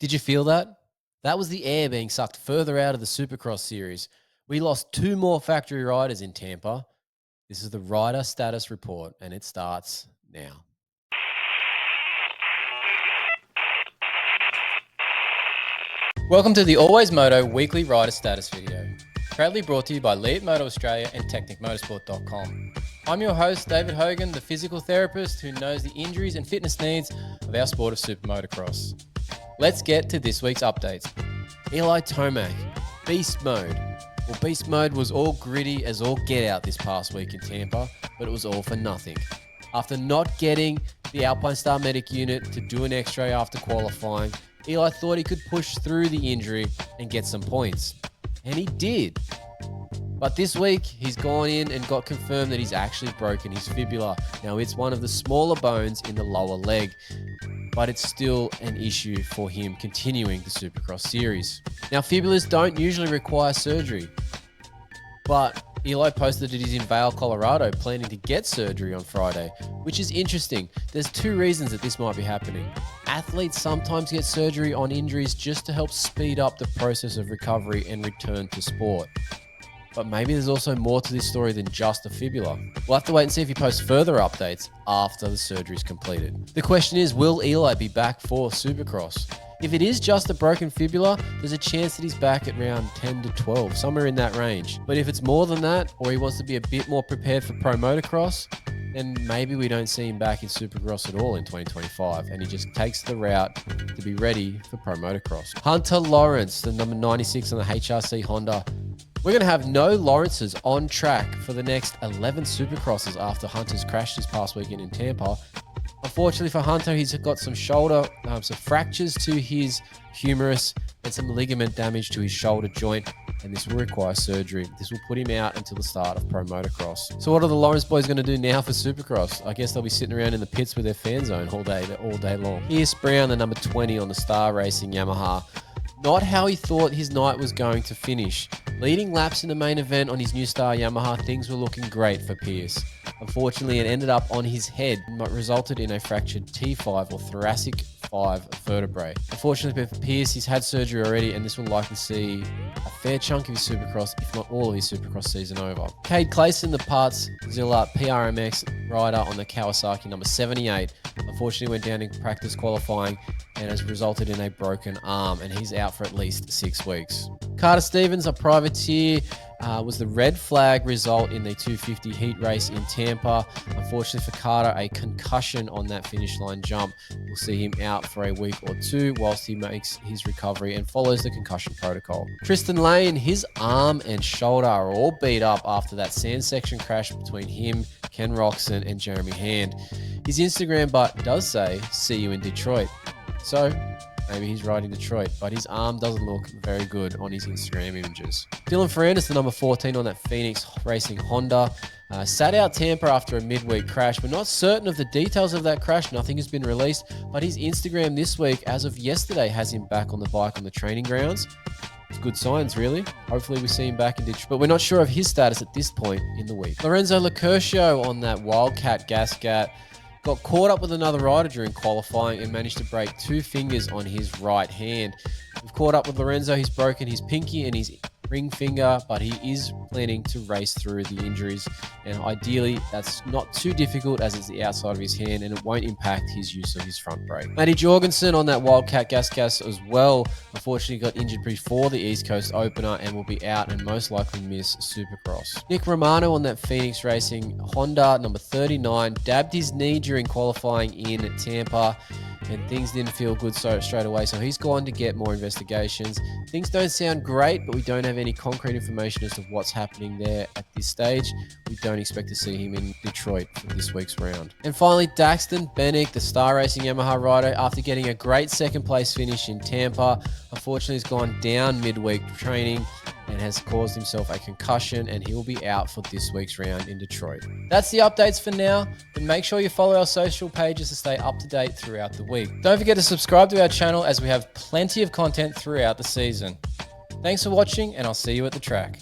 Did you feel that? That was the air being sucked further out of the Supercross series. We lost 2 more factory riders in Tampa. This is the rider status report, and it starts now. Welcome to the Always Moto weekly rider status video, proudly brought to you by Lead Moto Australia and TechnicMotorsport.com. I'm your host, David Hogan, the physical therapist who knows the injuries and fitness needs of our sport of supermotocross. Let's get to this week's updates. Eli Tomac, Beast Mode. Well, Beast Mode was all gritty as all get out this past week in Tampa, but it was all for nothing. After not getting the Alpine Star Medic unit to do an X-ray after qualifying, Eli thought he could push through the injury and get some points. And he did. But this week, he's gone in and got confirmed that he's actually broken his fibula. Now, it's one of the smaller bones in the lower leg, but it's still an issue for him continuing the Supercross series. Now, fibulas don't usually require surgery, but Eli posted that he's in Vail, Colorado, planning to get surgery on Friday, which is interesting. There's 2 reasons that this might be happening. Athletes sometimes get surgery on injuries just to help speed up the process of recovery and return to sport. But maybe there's also more to this story than just a fibula. We'll have to wait and see if he posts further updates after the surgery is completed. The question is, will Eli be back for Supercross? If it is just a broken fibula, there's a chance that he's back at round 10 to 12, somewhere in that range. But if it's more than that, or he wants to be a bit more prepared for Pro Motocross, then maybe we don't see him back in Supercross at all in 2025, and he just takes the route to be ready for Pro Motocross. Hunter Lawrence, the number 96 on the HRC Honda. We're going to have no Lawrences on track for the next 11 Supercrosses after Hunter's crash this past weekend in Tampa. Unfortunately for Hunter, he's got some some fractures to his humerus and some ligament damage to his shoulder joint, and this will require surgery. This will put him out until the start of Pro Motocross. So what are the Lawrence boys going to do now for Supercross? I guess they'll be sitting around in the pits with their fan zone all day long. Pierce Brown, the number 20 on the Star Racing Yamaha. Not how he thought his night was going to finish. Leading laps in the main event on his new Star Yamaha, things were looking great for Pierce. Unfortunately, it ended up on his head and resulted in a fractured T5 or thoracic 5 vertebrae. Unfortunately for Pierce, he's had surgery already, and this will likely see a fair chunk of his Supercross, if not all of his Supercross season over. Cade Clayson, the Partzilla PRMX rider on the Kawasaki number 78, unfortunately went down in practice qualifying and has resulted in a broken arm, and he's out for at least 6 weeks. Carter Stevens, a privateer, was the red flag result in the 250 heat race in Tampa. Unfortunately for Carter, a concussion on that finish line jump will see him out for a week or 2 whilst he makes his recovery and follows the concussion protocol. Tristan Lane, his arm and shoulder are all beat up after that sand section crash between him, Ken Roxon, and Jeremy Hand. His Instagram but does say, "See you in Detroit." So maybe he's riding Detroit, but his arm doesn't look very good on his Instagram images. Dylan Ferrandis, the number 14 on that Phoenix Racing Honda, sat out Tampa after a midweek crash. We're not certain of the details of that crash. Nothing has been released, but his Instagram this week, as of yesterday, has him back on the bike on the training grounds. It's good signs, really. Hopefully we see him back in Detroit, but we're not sure of his status at this point in the week. Lorenzo Locurcio on that Wildcat Gascat got caught up with another rider during qualifying and managed to break 2 fingers on his right hand. We've caught up with Lorenzo. He's broken his pinky and his ring finger, but he is planning to race through the injuries, and ideally that's not too difficult as it's the outside of his hand and it won't impact his use of his front brake. Matty Jorgensen on that Wildcat Gas as well, unfortunately got injured before the East Coast opener and will be out and most likely miss Supercross. Nick Romano on that Phoenix Racing Honda number 39 dabbed his knee during qualifying in Tampa, and things didn't feel good straight away, so he's gone to get more investigations. Things don't sound great, but we don't have any concrete information as to what's happening there at this stage. We don't expect to see him in Detroit for this week's round. And finally, Daxton Bennick, the Star Racing Yamaha rider, after getting a great second place finish in Tampa, unfortunately has gone down midweek training and has caused himself a concussion, and he will be out for this week's round in Detroit. That's the updates for now, but make sure you follow our social pages to stay up to date throughout the week. Don't forget to subscribe to our channel as we have plenty of content throughout the season. Thanks for watching, and I'll see you at the track.